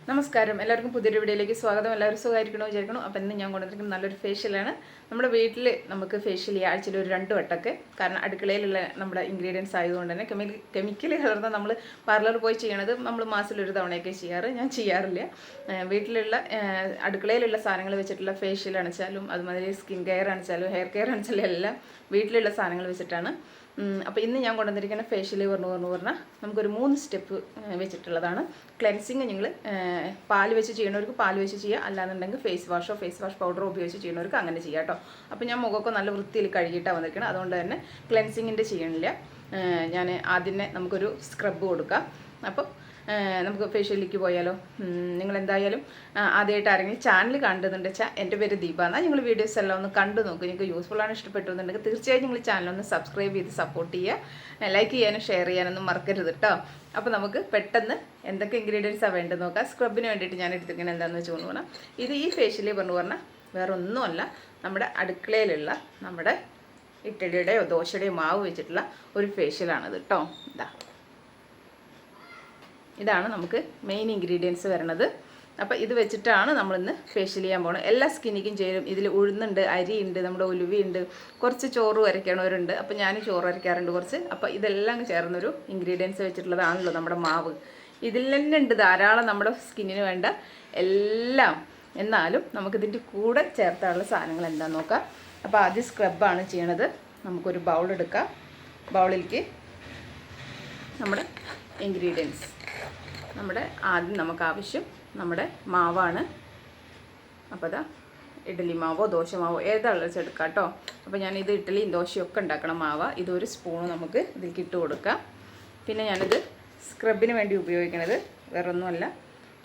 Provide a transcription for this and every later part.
നമസ്കാരം, എല്ലാവർക്കും പുതിയൊരു വീഡിയോയിലേക്ക് സ്വാഗതം. എല്ലാവരും സുഖമായിരിക്കണോ വിചാരിക്കണം. അപ്പം ഇന്ന് ഞാൻ കൊണ്ടുവന്നിരിക്കുന്നത് നല്ലൊരു ഫേഷ്യലാണ്. നമ്മുടെ വീട്ടിൽ നമുക്ക് ഫേഷ്യൽ ആഴ്ചയിൽ ഒരു 2 വട്ടമൊക്കെ, കാരണം അടുക്കളയിലുള്ള നമ്മുടെ ഇൻഗ്രീഡിയൻസ് ആയതുകൊണ്ട് തന്നെ കെമിക്കൽ കലർന്ന നമ്മൾ പാർലറിൽ പോയി ചെയ്യണത് നമ്മൾ മാസത്തിലൊരു തവണയൊക്കെ ചെയ്യാറ്. ഞാൻ ചെയ്യാറില്ല. വീട്ടിലുള്ള അടുക്കളയിലുള്ള സാധനങ്ങൾ വെച്ചിട്ടുള്ള ഫേഷ്യൽ ആണെച്ചാലും അതുമാതിരി സ്കിൻ കെയർ ആണെച്ചാലും ഹെയർ കെയർ ആണെച്ചാലും എല്ലാം വീട്ടിലുള്ള സാധനങ്ങൾ വെച്ചിട്ടാണ്. അപ്പോൾ ഇന്ന് ഞാൻ കൊണ്ടുവന്നിരിക്കുന്ന ഫേഷ്യൽ പറഞ്ഞാൽ നമുക്കൊരു 3 സ്റ്റെപ്പ് വെച്ചിട്ടുള്ളതാണ്. ക്ലെൻസിങ് നിങ്ങൾ പാൽ വെച്ച് ചെയ്യണവർക്ക് പാൽ വെച്ച് ചെയ്യുക, അല്ലാന്നുണ്ടെങ്കിൽ ഫേസ് വാഷ് പൗഡറോ ഉപയോഗിച്ച് ചെയ്യണവർക്ക് അങ്ങനെ ചെയ്യാം കേട്ടോ. അപ്പോൾ ഞാൻ മുഖമൊക്കെ നല്ല വൃത്തിയിൽ കഴുകിയിട്ടാണ് വന്നിരിക്കണം, അതുകൊണ്ട് തന്നെ ക്ലെൻസിങ്ങിൻ്റെ ചെയ്യണില്ല. ഞാൻ ആദ്യം നമുക്കൊരു സ്ക്രബ് കൊടുക്കാം. അപ്പോൾ നമുക്ക് ഫേഷ്യലിലേക്ക് പോയാലോ. നിങ്ങൾ എന്തായാലും ആദ്യമായിട്ട് ആരെങ്കിലും ചാനൽ കണ്ടെന്നുണ്ട് വെച്ചാൽ എൻ്റെ പേര് ദീപ എന്നാൽ നിങ്ങൾ വീഡിയോസ് എല്ലാം ഒന്ന് കണ്ടു നോക്കും. നിങ്ങൾക്ക് യൂസ്ഫുള്ളാണ്, ഇഷ്ടപ്പെട്ടു എന്നുണ്ടെങ്കിൽ തീർച്ചയായും നിങ്ങൾ ചാനലൊന്ന് സബ്സ്ക്രൈബ് ചെയ്ത് സപ്പോർട്ട് ചെയ്യുക. ലൈക്ക് ചെയ്യാനും ഷെയർ ചെയ്യാനൊന്നും മറക്കരുത് കേട്ടോ. അപ്പോൾ നമുക്ക് പെട്ടെന്ന് എന്തൊക്കെ ഇൻഗ്രീഡിയൻസാണ് വേണ്ടത് നോക്കാം. സ്ക്രബിന് വേണ്ടിയിട്ട് ഞാൻ എടുത്തിരിക്കുന്നത് എന്താണെന്ന് വെച്ച് കൊണ്ടുപോകണം. ഇത് ഈ ഫേഷ്യൽ പറഞ്ഞാൽ വേറെ ഒന്നുമല്ല, നമ്മുടെ അടുക്കളയിലുള്ള നമ്മുടെ ഇഡ്ഡലിയുടെയോ ദോശയുടെയോ മാവ് വെച്ചിട്ടുള്ള ഒരു ഫേഷ്യലാണിത് കേട്ടോ. ഇതാണ് നമുക്ക് മെയിൻ ഇൻഗ്രീഡിയൻസ് വരണത്. അപ്പോൾ ഇത് വെച്ചിട്ടാണ് നമ്മളിന്ന് ഫേഷ്യൽ ചെയ്യാൻ പോകുന്നത്. എല്ലാ സ്കിന്നിക്കും ചേരും. ഇതിൽ ഉഴുന്നുണ്ട്, അരിയുണ്ട്, നമ്മുടെ ഉലുവയുണ്ട്, കുറച്ച് ചോറ് വരയ്ക്കണവരുണ്ട്. അപ്പോൾ ഞാൻ ചോറ് വരയ്ക്കാറുണ്ട് കുറച്ച്. അപ്പോൾ ഇതെല്ലാം ചേർന്നൊരു ഇൻഗ്രീഡിയൻസ് വെച്ചിട്ടുള്ളതാണല്ലോ നമ്മുടെ മാവ്. ഇതിൽ തന്നെ ഉണ്ട് ധാരാളം നമ്മുടെ സ്കിന്നിന് വേണ്ട എല്ലാം. എന്നാലും നമുക്കിതിൻ്റെ കൂടെ ചേർത്താനുള്ള സാധനങ്ങൾ എന്താണെന്ന് നോക്കാം. അപ്പോൾ ആദ്യം സ്ക്രബാണ് ചെയ്യണത്. നമുക്കൊരു ബൗൾ എടുക്കാം. ബൗളിലേക്ക് നമ്മുടെ ഇൻഗ്രീഡിയൻസ്, നമ്മുടെ ആദ്യം നമുക്ക് ആവശ്യം നമ്മുടെ മാവാണ്. അപ്പോൾ അതാ ഇഡ്ഡലി മാവോ ദോശ മാവോ ഏതാണെന്ന് വെച്ചാൽ എടുക്കാം കേട്ടോ. അപ്പോൾ ഞാനിത് ഇഡ്ഡലിയും ദോശയൊക്കെ ഉണ്ടാക്കണം മാവ. ഇതൊരു സ്പൂണ് നമുക്ക് ഇതിലേക്ക് ഇട്ട് കൊടുക്കാം. പിന്നെ ഞാനിത് സ്ക്രബിന് വേണ്ടി ഉപയോഗിക്കുന്നത് വേറൊന്നുമല്ല,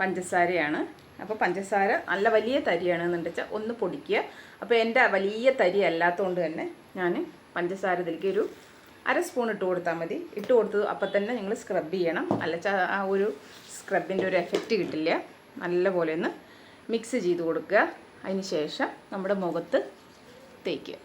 പഞ്ചസാരയാണ്. അപ്പോൾ പഞ്ചസാര നല്ല വലിയ തരിയാണെന്നുണ്ട് വെച്ചാൽ ഒന്ന് പൊടിക്കുക. അപ്പോൾ എൻ്റെ വലിയ തരി അല്ലാത്തതുകൊണ്ട് തന്നെ ഞാൻ പഞ്ചസാര ഇതിലേക്ക് ഒരു 1/2 സ്പൂൺ ഇട്ട് കൊടുത്താൽ മതി. ഇട്ട് കൊടുത്തത് അപ്പം തന്നെ നിങ്ങൾ സ്ക്രബ് ചെയ്യണം, അല്ല ആ ഒരു സ്ക്രബിൻ്റെ ഒരു എഫക്റ്റ് കിട്ടില്ല. നല്ലപോലെ ഒന്ന് മിക്സ് ചെയ്ത് കൊടുക്കുക. അതിന് ശേഷം നമ്മുടെ മുഖത്ത് തേക്കുക.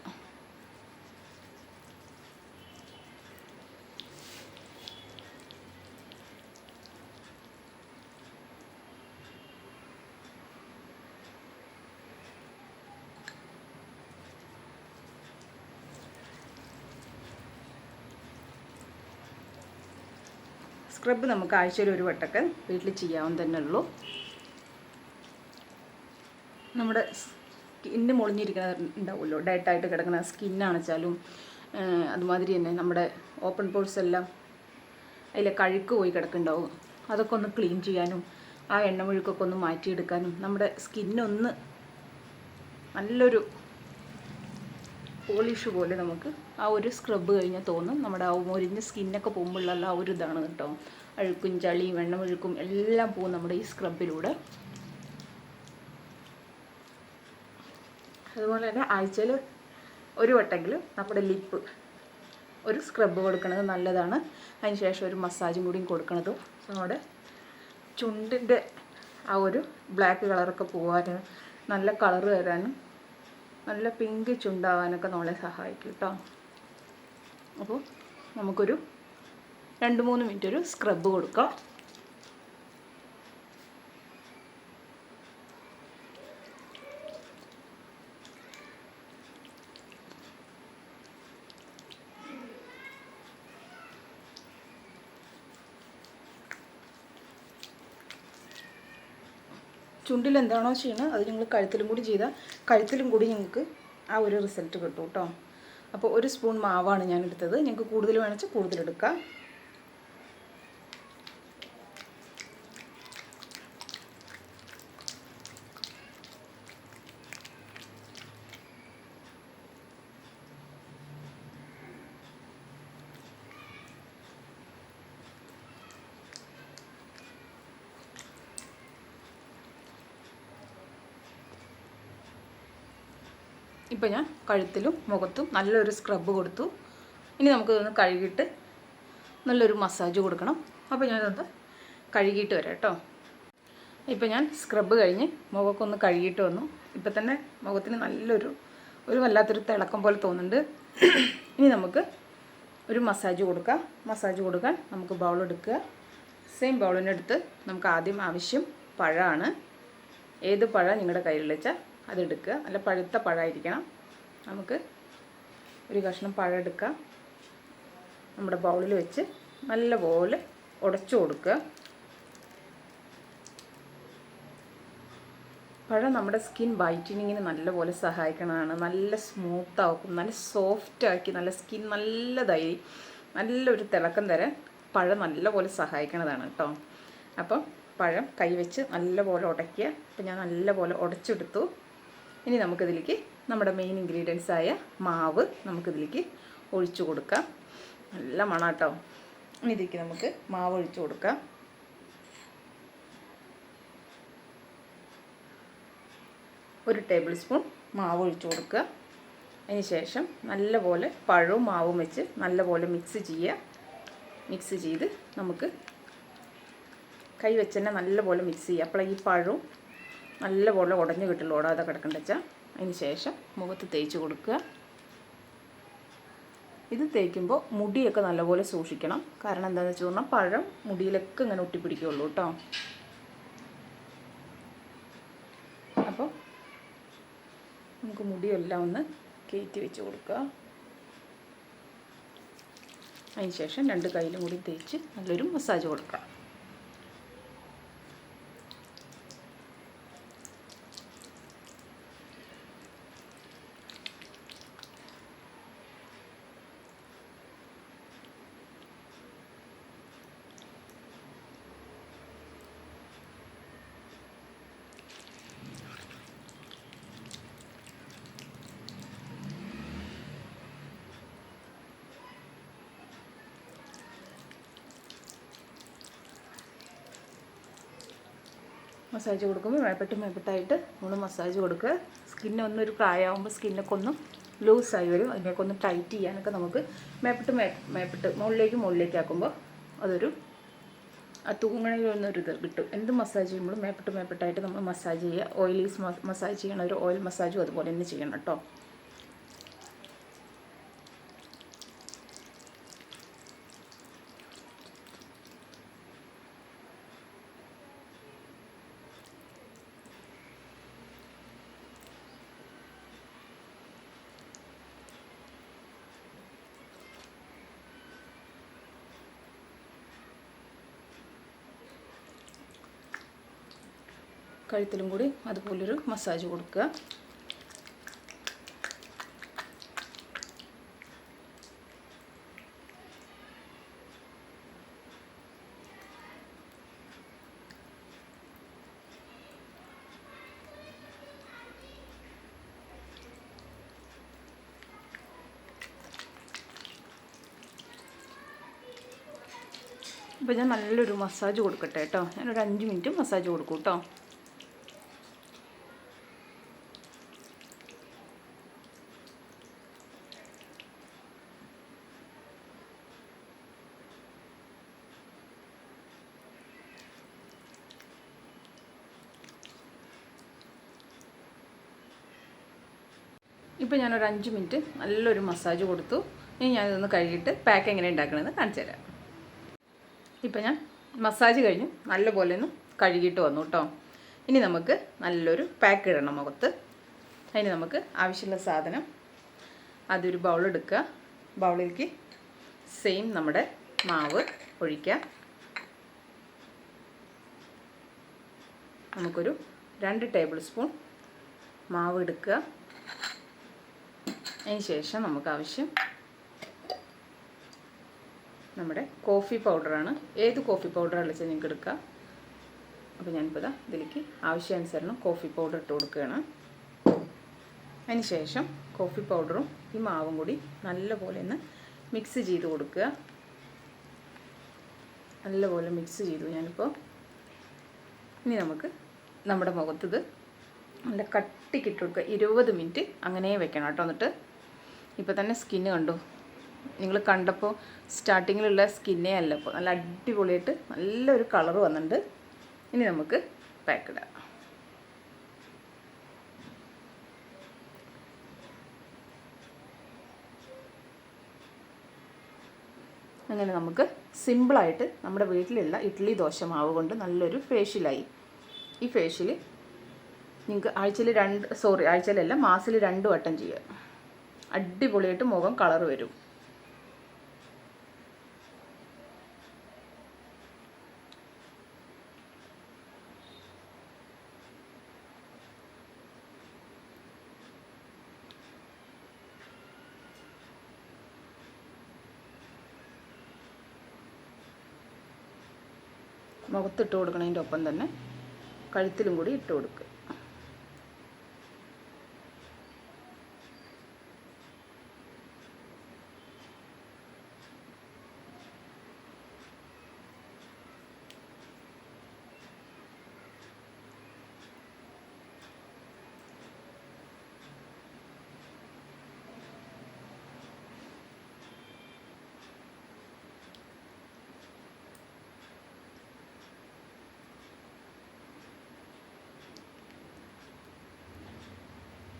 സ്ക്രബ് നമുക്ക് ആഴ്ചയിൽ ഒരു വട്ടമൊക്കെ വീട്ടിൽ ചെയ്യാവുന്ന തന്നെ ഉള്ളൂ. നമ്മുടെ സ്കിന്ന് മുളിഞ്ഞിരിക്കുന്ന ഉണ്ടാവുമല്ലോ, ഡയറ്റായിട്ട് കിടക്കുന്ന സ്കിന്നാണെച്ചാലും അതുമാതിരി തന്നെ നമ്മുടെ ഓപ്പൺ പോർസ് എല്ലാം അതിലെ കഴുക്ക് പോയി കിടക്കുന്നുണ്ടാവും. അതൊക്കെ ഒന്ന് ക്ലീൻ ചെയ്യാനും ആ എണ്ണമുഴുക്കൊക്കെ ഒന്ന് മാറ്റിയെടുക്കാനും നമ്മുടെ സ്കിന്നൊന്ന് നല്ലൊരു പോളിഷ് പോലെ നമുക്ക് ആ ഒരു സ്ക്രബ് കഴിഞ്ഞാൽ തോന്നും. നമ്മുടെ ആ മൊരിഞ്ഞ സ്കിന്നൊക്കെ പോകുമ്പോഴുള്ള ആ ഒരു ഇതാണ് കേട്ടോ. അഴുക്കും ചളിയും വെണ്ണമൊഴുക്കും എല്ലാം പോകും നമ്മുടെ ഈ സ്ക്രബിലൂടെ. അതുപോലെ തന്നെ ആഴ്ചയിൽ ഒരു വട്ടെങ്കിലും നമ്മുടെ ലിപ്പ് ഒരു സ്ക്രബ് കൊടുക്കുന്നത് നല്ലതാണ്. അതിന് ശേഷം ഒരു മസാജും കൂടിയും കൊടുക്കണതും നമ്മുടെ ചുണ്ടിൻ്റെ ആ ഒരു ബ്ലാക്ക് കളറൊക്കെ പോകാനും നല്ല കളറ് വരാനും നല്ല പിങ്ക് ചുണ്ടാവാനൊക്കെ നമ്മളെ സഹായിക്കും കേട്ടോ. അപ്പോൾ നമുക്കൊരു 2-3 മിനിറ്റ് ഒരു സ്ക്രബ് കൊടുക്കാം. ചുണ്ടിൽ എന്താണോ ചെയ്യണത് അത് നിങ്ങൾ കഴുത്തിലും കൂടി ചെയ്താൽ കഴുത്തിലും കൂടി നിങ്ങൾക്ക് ആ ഒരു റിസൾട്ട് കിട്ടും കേട്ടോ. അപ്പോൾ 1 സ്പൂൺ മാവാണ് ഞാൻ എടുത്തത്. നിങ്ങൾക്ക് കൂടുതൽ വേണമെങ്കിൽ കൂടുതലെടുക്കാം. ഇപ്പോൾ ഞാൻ കഴുത്തിലും മുഖത്തും നല്ലൊരു സ്ക്രബ് കൊടുത്തു. ഇനി നമുക്കിതൊന്ന് കഴുകിയിട്ട് നല്ലൊരു മസാജ് കൊടുക്കണം. അപ്പോൾ ഞാനത് കഴുകിയിട്ട് വരാം കേട്ടോ. ഇപ്പോൾ ഞാൻ സ്ക്രബ് കഴിഞ്ഞ് മുഖമൊക്കെ ഒന്ന് കഴുകിയിട്ട് വന്നു. ഇപ്പം തന്നെ മുഖത്തിന് നല്ലൊരു വല്ലാത്തൊരു തിളക്കം പോലെ തോന്നുന്നുണ്ട്. ഇനി നമുക്ക് ഒരു മസാജ് കൊടുക്കാം. മസാജ് കൊടുക്കാൻ നമുക്ക് ബൗൾ എടുക്കുക. സെയിം ബൗളിനെടുത്ത് നമുക്ക് ആദ്യം ആവശ്യം പഴമാണ്. ഏത് പഴം നിങ്ങളുടെ കയ്യിൽ വെച്ചാൽ അതെടുക്കുക. നല്ല പഴുത്ത പഴമായിരിക്കണം. നമുക്ക് ഒരു കഷ്ണം പഴം എടുക്കാം. നമ്മുടെ ബൗളിൽ വെച്ച് നല്ലപോലെ ഉടച്ചു കൊടുക്കുക. പഴം നമ്മുടെ സ്കിൻ വൈറ്റനിങ്ങിന് നല്ലപോലെ സഹായിക്കുന്നതാണ്. നല്ല സ്മൂത്താക്കും, നല്ല സോഫ്റ്റാക്കി, നല്ല സ്കിൻ നല്ലതായി നല്ലൊരു തിളക്കം തരാൻ പഴം നല്ലപോലെ സഹായിക്കുന്നതാണ് കേട്ടോ. അപ്പം പഴം കൈവച്ച് നല്ലപോലെ ഉടയ്ക്കുക. അപ്പം ഞാൻ നല്ലപോലെ ഉടച്ചെടുത്തു. ഇനി നമുക്കിതിലേക്ക് നമ്മുടെ മെയിൻ ഇൻഗ്രീഡിയൻസായ മാവ് നമുക്കിതിലേക്ക് ഒഴിച്ചു കൊടുക്കാം. നല്ല മണം കേട്ടോ. ഇനി ഇതിലേക്ക് നമുക്ക് മാവ് ഒഴിച്ചു കൊടുക്കാം. ഒരു ടേബിൾ സ്പൂൺ മാവ് ഒഴിച്ചു കൊടുക്കുക. അതിന് ശേഷം നല്ലപോലെ പഴവും മാവും വെച്ച് നല്ലപോലെ മിക്സ് ചെയ്യുക. മിക്സ് ചെയ്ത് നമുക്ക് കൈ വെച്ച് തന്നെ നല്ലപോലെ മിക്സ് ചെയ്യുക. അപ്പോൾ ഈ പഴവും നല്ലപോലെ ഉടഞ്ഞു കിട്ടുള്ളൂ, ഓടാതെ കിടക്കണ്ട വെച്ചാൽ. അതിന് ശേഷം മുഖത്ത് തേച്ച് കൊടുക്കുക. ഇത് തേക്കുമ്പോൾ മുടിയൊക്കെ നല്ലപോലെ സൂക്ഷിക്കണം. കാരണം എന്താണെന്ന് വെച്ച് പറഞ്ഞാൽ പഴം മുടിയിലൊക്കെ ഇങ്ങനെ ഒട്ടിപ്പിടിക്കുകയുള്ളൂ കേട്ടോ. അപ്പോൾ നമുക്ക് മുടിയെല്ലാം ഒന്ന് കയറ്റി വെച്ച് കൊടുക്കുക. അതിന് ശേഷം 2 കൈയിലും കൂടി തേച്ച് നല്ലൊരു മസാജ് കൊടുക്കുക. മസാജ് കൊടുക്കുമ്പോൾ മേപ്പെട്ടായിട്ട് നമ്മൾ മസാജ് കൊടുക്കുക. സ്കിന്നൊന്നൊരു പ്രായമാകുമ്പോൾ സ്കിന്നൊക്കെ ഒന്ന് ലൂസായി വരും. അതിനൊക്കെ ഒന്ന് ടൈറ്റ് ചെയ്യാനൊക്കെ നമുക്ക് മേപ്പെട്ട് മുകളിലേക്ക് ആക്കുമ്പോൾ അതൊരു തൂങ്ങണയിലൊന്നൊരു ഇത് കിട്ടും. എന്ത് മസാജ് ചെയ്യുമ്പോഴും മേപ്പെട്ടായിട്ട് നമ്മൾ മസാജ് ചെയ്യുക. ഓയിലീസ് മസാജ് ചെയ്യണം, ഒരു ഓയിൽ മസാജും അതുപോലെ തന്നെ ചെയ്യണം കേട്ടോ. കഴുത്തിലും കൂടി അതുപോലൊരു മസാജ് കൊടുക്കുക. അപ്പോൾ ഞാൻ നല്ലൊരു മസാജ് കൊടുക്കട്ടെ കേട്ടോ. ഞാനൊരു 5 മിനിറ്റ് മസാജ് കൊടുക്കും കേട്ടോ. ഇപ്പോൾ ഞാനൊരു 5 മിനിറ്റ് നല്ലൊരു മസാജ് കൊടുത്തു. ഇനി ഞാനിതൊന്ന് കഴുകിയിട്ട് പാക്ക് എങ്ങനെ ഉണ്ടാക്കണമെന്ന് കാണിച്ചു തരാം. ഇപ്പോൾ ഞാൻ മസാജ് കഴിഞ്ഞു നല്ലപോലെ ഒന്ന് കഴുകിയിട്ട് വന്നു കേട്ടോ. ഇനി നമുക്ക് നല്ലൊരു പാക്ക് ഇടണം മുഖത്ത്. അതിന് നമുക്ക് ആവശ്യമുള്ള സാധനം, അതൊരു ബൗളെടുക്കുക. ബൗളിലേക്ക് സെയിം നമ്മുടെ മാവ് ഒഴിക്കുക. നമുക്കൊരു 2 ടേബിൾ സ്പൂൺ മാവ് എടുക്കുക. അതിന് ശേഷം നമുക്ക് ആവശ്യം നമ്മുടെ കോഫി പൗഡറാണ്. ഏത് കോഫി പൗഡറാണ് വെച്ചാൽ നിങ്ങൾക്ക് എടുക്കുക. അപ്പോൾ ഞാനിപ്പോൾ ഇതിലേക്ക് ആവശ്യാനുസരണം കോഫി പൗഡർ ഇട്ട് കൊടുക്കുകയാണ്. അതിന് ശേഷം കോഫി പൗഡറും ഈ മാവും കൂടി നല്ലപോലെ ഒന്ന് മിക്സ് ചെയ്ത് കൊടുക്കുക. നല്ലപോലെ മിക്സ് ചെയ്തു ഞാനിപ്പോൾ. ഇനി നമുക്ക് നമ്മുടെ മുഖത്ത് നല്ല കട്ടിക്കിട്ട് കൊടുക്കുക. 20 മിനിറ്റ് അങ്ങനെ വെക്കണം കേട്ടോ. എന്നിട്ട് ഇപ്പോൾ തന്നെ സ്കിന്ന് കണ്ടു, നിങ്ങൾ കണ്ടപ്പോൾ സ്റ്റാർട്ടിങ്ങിലുള്ള സ്കിന്നേ അല്ല, ഇപ്പോൾ നല്ല അടിപൊളിയായിട്ട് നല്ലൊരു കളർ വന്നിട്ടുണ്ട്. ഇനി നമുക്ക് പാക്ക് ഇടാം. അങ്ങനെ നമുക്ക് സിമ്പിളായിട്ട് നമ്മുടെ വീട്ടിലുള്ള ഇഡ്ഡലി ദോശ മാവ് കൊണ്ട് നല്ലൊരു ഫേഷ്യലായി. ഈ ഫേഷ്യൽ നിങ്ങൾക്ക് ആഴ്ചയിലല്ല മാസത്തിൽ 2 വട്ടം ചെയ്യുക. അടിപൊളിയായിട്ട് മുഖം കളർ വരും. മുഖത്തിട്ട് കൊടുക്കണതിൻ്റെ ഒപ്പം തന്നെ കഴുത്തിലും കൂടി ഇട്ട് കൊടുക്കുക.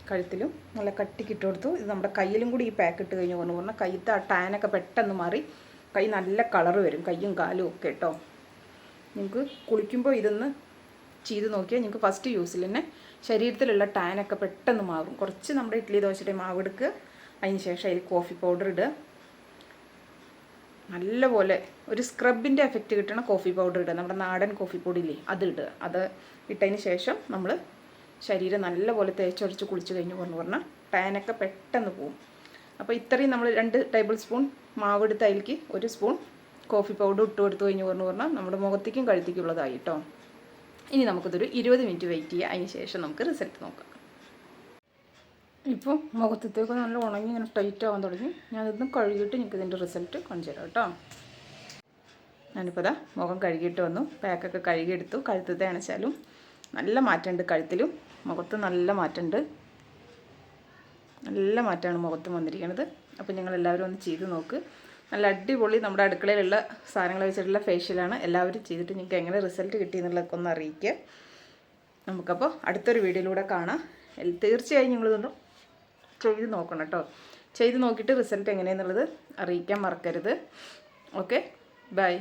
കഴുത്തിലും നല്ല കട്ടിക്കിട്ട് കൊടുത്തു. ഇത് നമ്മുടെ കയ്യിലും കൂടി ഈ പാക്ക് ഇട്ട് കഴിഞ്ഞ് പറഞ്ഞാൽ കയ്യത്തെ ആ ടാനൊക്കെ പെട്ടെന്ന് മാറി കൈ നല്ല കളർ വരും, കയ്യും കാലും ഒക്കെ കേട്ടോ. നിങ്ങൾക്ക് കുളിക്കുമ്പോൾ ഇതൊന്ന് ചെയ്ത് നോക്കിയാൽ നിങ്ങൾക്ക് ഫസ്റ്റ് യൂസിൽ തന്നെ ശരീരത്തിലുള്ള ടാനൊക്കെ പെട്ടെന്ന് മാറും. കുറച്ച് നമ്മുടെ ഇഡ്ഡലി ദോശയുടെ മാവ് എടുക്കുക, അതിന് ശേഷം അതിൽ കോഫി പൗഡർ ഇടുക. നല്ലപോലെ ഒരു സ്ക്രബിൻ്റെ എഫക്റ്റ് കിട്ടണ കോഫി പൗഡർ ഇടുക, നമ്മുടെ നാടൻ കോഫി പൊടിയില്ലേ അത് ഇടുക. അത് ഇട്ടതിന് ശേഷം നമ്മൾ ശരീരം നല്ലപോലെ തേച്ചൊഴിച്ച് കുളിച്ച് കഴിഞ്ഞ് പറഞ്ഞാൽ ടാനൊക്കെ പെട്ടെന്ന് പോവും. അപ്പോൾ ഇത്രയും നമ്മൾ 2 ടേബിൾ സ്പൂൺ മാവെടുത്ത് അതിലേക്ക് 1 സ്പൂൺ കോഫി പൗഡർ ഇട്ട് കൊടുത്തു കഴിഞ്ഞ് പറഞ്ഞാൽ നമ്മുടെ മുഖത്തേക്കും കഴുത്തേക്കുള്ളതായി കേട്ടോ. ഇനി നമുക്കിതൊരു 20 മിനിറ്റ് വെയിറ്റ് ചെയ്യുക. അതിന് ശേഷം നമുക്ക് റിസൾട്ട് നോക്കാം. ഇപ്പോൾ മുഖത്തേക്ക് നല്ല ഉണങ്ങി ഇങ്ങനെ ടൈറ്റ് ആവാൻ തുടങ്ങി. ഞാനിതൊന്ന് കഴുകിയിട്ട് നിങ്ങൾക്ക് ഇതിൻ്റെ റിസൾട്ട് കാണിച്ചു തരാം കേട്ടോ. ഞാനിപ്പോൾ ഇതാ മുഖം കഴുകിയിട്ട് വന്നു, പാക്കൊക്കെ കഴുകിയെടുത്തു. കഴുത്തത്തെ അണച്ചാലും നല്ല മാറ്റമുണ്ട്, കഴുത്തിലും മുഖത്ത് നല്ല മാറ്റമുണ്ട്. നല്ല മാറ്റമാണ് മുഖത്ത് വന്നിരിക്കുന്നത്. അപ്പോൾ ഞങ്ങളെല്ലാവരും ഒന്ന് ചെയ്ത് നോക്ക്. നല്ല അടിപൊളി നമ്മുടെ അടുക്കളയിലുള്ള സാധനങ്ങൾ വെച്ചിട്ടുള്ള ഫേഷ്യലാണ്. എല്ലാവരും ചെയ്തിട്ട് നിങ്ങൾക്ക് എങ്ങനെ റിസൾട്ട് കിട്ടി എന്നുള്ളതൊക്കെ ഒന്ന് അറിയിക്കുക. നമുക്കപ്പോൾ അടുത്തൊരു വീഡിയോയിലൂടെ കാണാം. തീർച്ചയായും നിങ്ങളിതൊന്നും ചെയ്ത് നോക്കണം കേട്ടോ. ചെയ്ത് നോക്കിയിട്ട് റിസൾട്ട് എങ്ങനെയാണെന്നുള്ളത് അറിയിക്കാൻ മറക്കരുത്. Okay, by.